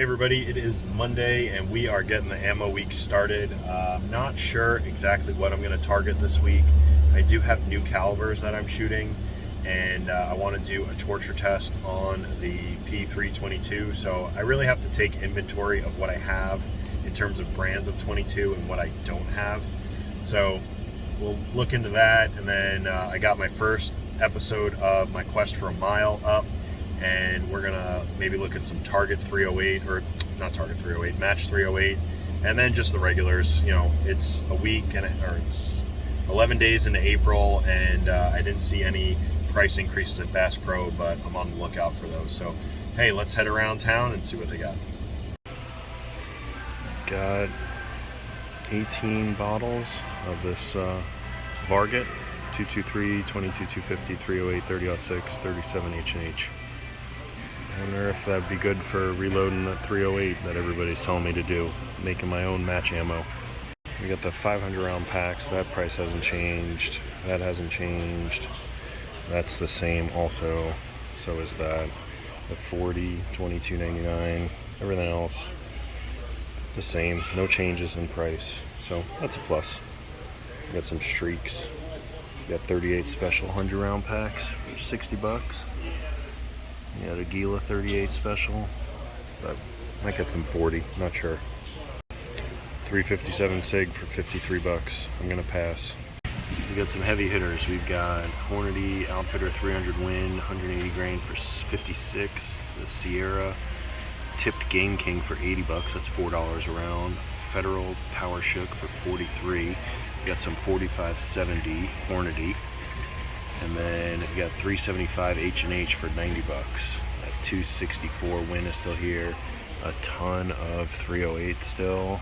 Hey everybody, it is Monday and we are getting the ammo week started. Not sure exactly what I'm going to target this week. I do have new calibers that I'm shooting, and I want to do a torture test on the P322, so I really have to take inventory of what I have in terms of brands of 22 and what I don't have. So we'll look into that, and then I got my first episode of my quest for a mile up, and we're gonna maybe look at some Target 308, or not Target 308, Match 308, and then just the regulars. You know, it's a week or it's 11 days into April, and I didn't see any price increases at Bass Pro, but I'm on the lookout for those. So hey, let's head around town and see what they got. Got 18 bottles of this Varget 223, 22, 250, 308, 30-06, 37 H&H. I wonder if that'd be good for reloading that 308 that everybody's telling me to do, making my own match ammo. We got the 500 round packs. That price hasn't changed. That hasn't changed. That's the same also. So is that. The 40, $22.99. Everything else the same. No changes in price. So that's a plus. We got some streaks. We got 38 special 100 round packs for $60. We got a Gila 38 special, but might get some 40, not sure. 357 SIG for $53. I'm gonna pass. We got some heavy hitters. We've got Hornady Outfitter 300 Win, 180 grain for 56. The Sierra tipped Game King for $80. That's $4 a round. Federal Power Shook for 43. We got some 4570 Hornady. And then we got 375 H&H for $90. That 264 Win is still here. A ton of 308 still.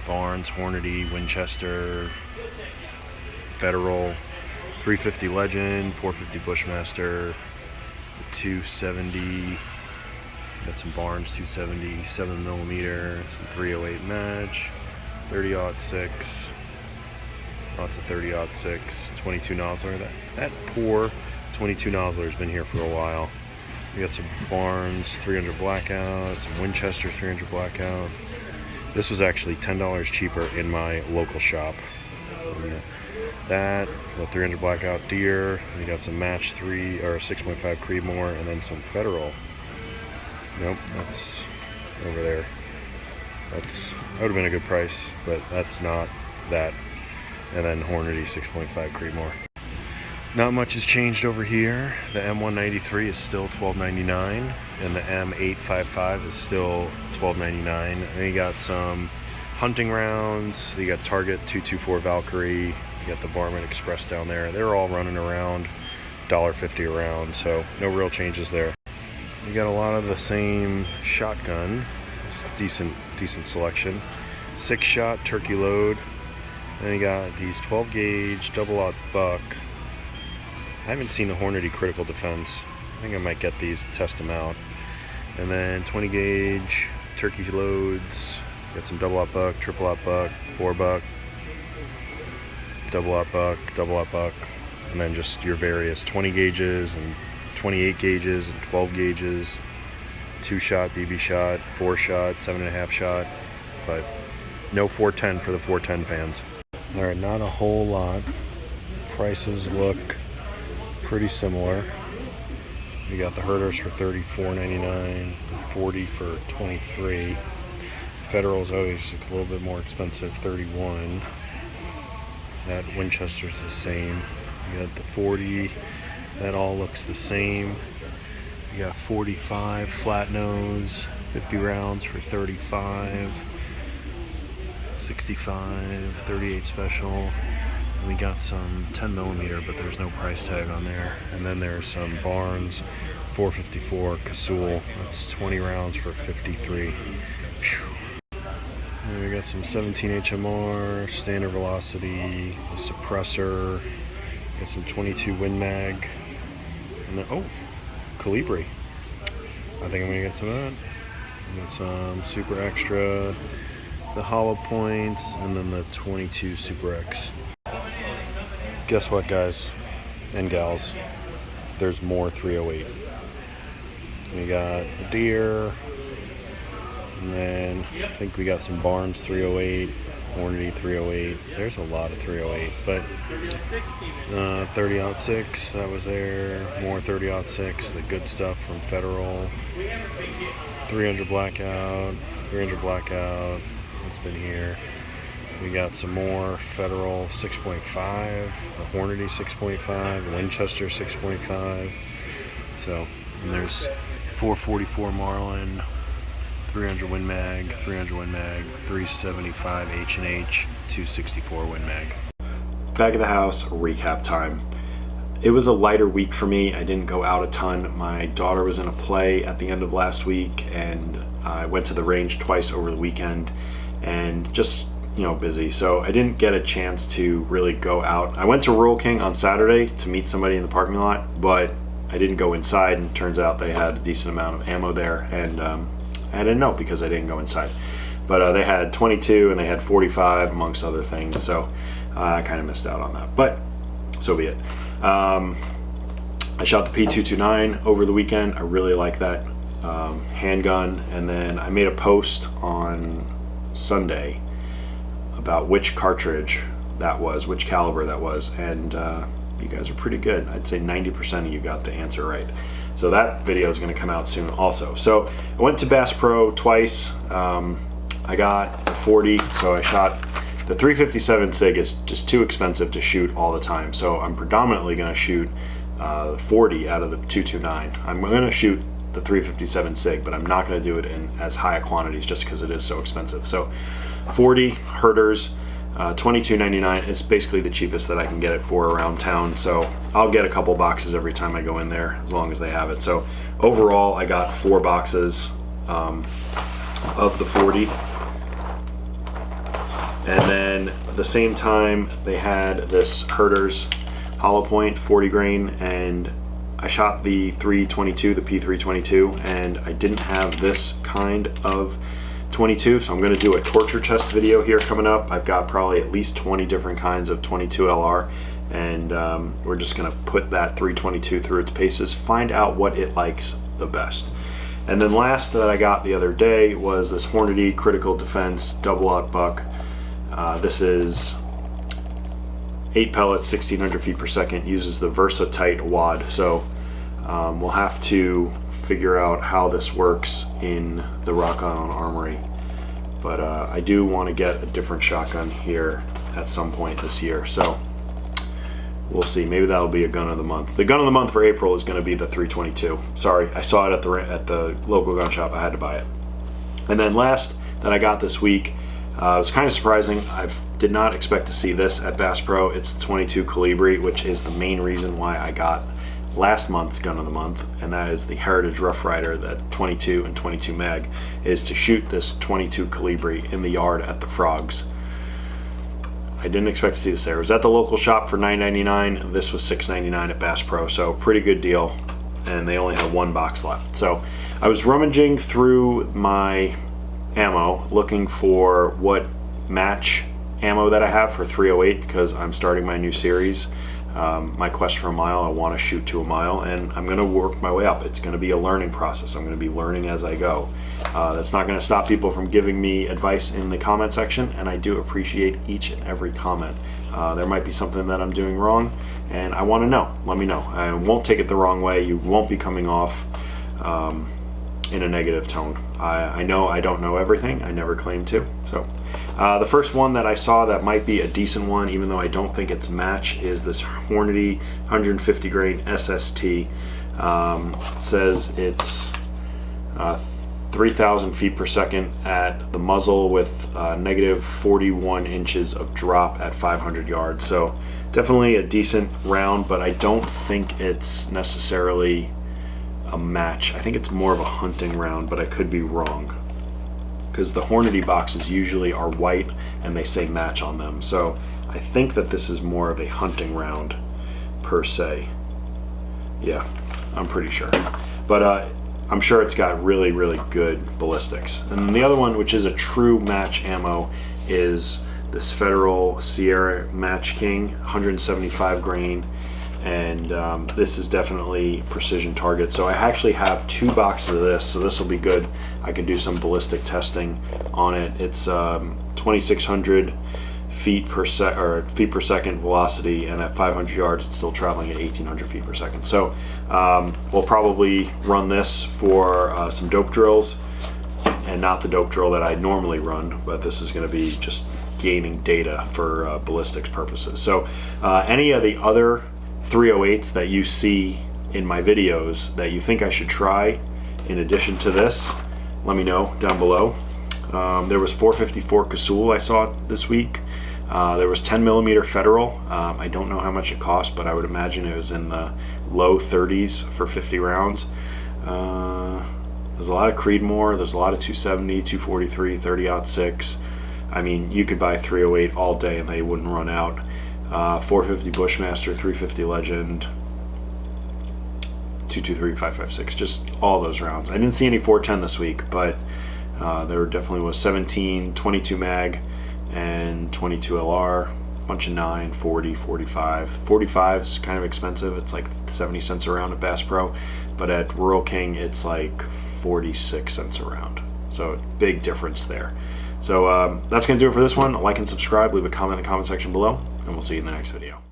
Barnes, Hornady, Winchester, Federal, 350 Legend, 450 Bushmaster, 270. Got some Barnes 270, 7mm, some 308 Match, 30-06. Lots of 30-06, 22 Nosler. That poor 22 Nosler has been here for a while. We got some Barnes 300 Blackout, some Winchester 300 Blackout. This was actually $10 cheaper in my local shop. And that, the 300 Blackout Deer. We got some Match 3 or 6.5 Creedmoor, and then some Federal. Nope, that's over there. That would have been a good price, but that's not that. And then Hornady 6.5 Creedmoor. Not much has changed over here. The M193 is still $12.99, and the M855 is still $12.99. And you got some hunting rounds. You got Target 224 Valkyrie. You got the Varmint Express down there. They're all running around $1.50 a round, so no real changes there. You got a lot of the same shotgun. It's decent selection. 6-shot turkey load. Then you got these 12 gauge double-aught buck. I haven't seen the Hornady critical defense. I think I might get these, test them out. And then 20 gauge turkey loads. Got some double-aught buck, triple-aught buck, 4-buck, double-aught buck, and then just your various 20 gauges and 28 gauges and 12 gauges, 2-shot BB shot, 4-shot, 7.5 shot, but no 410 for the 410 fans. All right, not a whole lot. Prices look pretty similar. We got the Herders for $34.99, 40 for $23. Federal's always a little bit more expensive, $31. That Winchester's the same. You got the 40. That all looks the same. You got 45 flat nose, 50 rounds for $35. 65, 38 special. And we got some 10mm, but there's no price tag on there. And then there's some Barnes 454 Casull. That's 20 rounds for $53. And we got some 17 HMR, standard velocity, the suppressor. Got some 22 Win Mag. And then, Colibri. I think I'm gonna get some of that. We got some Super Extra, the hollow points, and then the 22 Super X. Guess what, guys and gals? There's more 308. We got the Deer, think we got some Barnes 308, Hornady 308. There's a lot of 308, but 30-06, that was there. More 30-06, the good stuff from Federal. 300 blackout, 300 blackout. It's been here. We got some more Federal 6.5, the Hornady 6.5, Winchester 6.5. So, and there's 444 Marlin, 300 Win Mag, 300 Win Mag, 375 H&H, 264 Win Mag. Back of the house, recap time. It was a lighter week for me. I didn't go out a ton. My daughter was in a play at the end of last week, and I went to the range twice over the weekend, and just, you know, busy. So I didn't get a chance to really go out. I went to Rural King on Saturday to meet somebody in the parking lot, but I didn't go inside, and it turns out they had a decent amount of ammo there, and I didn't know because I didn't go inside. But they had 22 and they had 45 amongst other things, so I kind of missed out on that, but so be it. I shot the P229 over the weekend. I really like that handgun, and then I made a post on Sunday about which cartridge that was, which caliber that was, and you guys are pretty good. I'd say 90% of you got the answer right. So that video is going to come out soon also. So I went to Bass Pro twice. I got a 40, so I shot the 357 SIG is just too expensive to shoot all the time. So I'm predominantly going to shoot the 40 out of the 229. I'm going to shoot the 357 SIG, but I'm not going to do it in as high quantities just because it is so expensive. So 40 Herders, $22.99. It's basically the cheapest that I can get it for around town. So I'll get a couple boxes every time I go in there as long as they have it. So overall, I got 4 boxes of the 40. And then at the same time, they had this Herders hollow point 40 grain, and I shot the 322, the P322, and I didn't have this kind of 22, so I'm going to do a torture test video here coming up. I've got probably at least 20 different kinds of 22 LR, and we're just going to put that 322 through its paces, find out what it likes the best. And then last that I got the other day was this Hornady Critical Defense double-aught buck. This is 8 pellets, 1600 feet per second, uses the Versatite wad. So we'll have to figure out how this works in the Rock Island Armory. But I do want to get a different shotgun here at some point this year. So we'll see. Maybe that'll be a gun of the month. The gun of the month for April is going to be the 322. Sorry, I saw it at the local gun shop. I had to buy it. And then last that I got this week, it was kind of surprising. I did not expect to see this at Bass Pro. It's the 22 Colibri, which is the main reason why I got last month's gun of the month, and that is the Heritage Rough Rider, that 22 and 22 mag, is to shoot this 22 Colibri in the yard at the Frogs. I didn't expect to see this there. It was at the local shop for $9.99. This was $6.99 at Bass Pro, so pretty good deal, and they only had 1 box left. So I was rummaging through my ammo looking for what match ammo that I have for 308 because I'm starting my new series, my quest for a mile. I want to shoot to a mile, and I'm going to work my way up. It's going to be a learning process. I'm going to be learning as I go. That's not going to stop people from giving me advice in the comment section, and I do appreciate each and every comment. There might be something that I'm doing wrong, and I want to know. Let me know. I won't take it the wrong way. You won't be coming off in a negative tone. I know I don't know everything. I never claim to. So the first one that I saw that might be a decent one, even though I don't think it's match, is this Hornady 150 grain SST. It says it's 3,000 feet per second at the muzzle with negative 41 inches of drop at 500 yards. So definitely a decent round, but I don't think it's necessarily a match. I think it's more of a hunting round, but I could be wrong because the Hornady boxes usually are white and they say match on them. So I think that this is more of a hunting round per se. Yeah, I'm pretty sure. But I'm sure it's got really, really good ballistics. And the other one, which is a true match ammo, is this Federal Sierra Matchking 175 grain and this is definitely precision target. So I actually have 2 boxes of this, so this will be good. I can do some ballistic testing on it. It's 2,600 feet per second velocity, and at 500 yards it's still traveling at 1,800 feet per second. So we'll probably run this for some dope drills, and not the dope drill that I normally run, but this is going to be just gaining data for ballistics purposes. So any of the other 308s that you see in my videos that you think I should try in addition to this, let me know down below. There was 454 Casull I saw this week. There was 10mm Federal. I don't know how much it cost, but I would imagine it was in the low 30s for 50 rounds. There's a lot of Creedmoor, there's a lot of 270, 243, 30-06. I mean, you could buy 308 all day and they wouldn't run out. 450 Bushmaster, 350 Legend, 223, 556, just all those rounds. I didn't see any 410 this week, but there definitely was 17, 22 mag, and 22 LR, bunch of 9, 40, 45. 45 is kind of expensive. It's like 70 cents a round at Bass Pro, but at Rural King it's like 46 cents a round. So big difference there. So that's going to do it for this one. Like and subscribe, leave a comment in the comment section below, and we'll see you in the next video.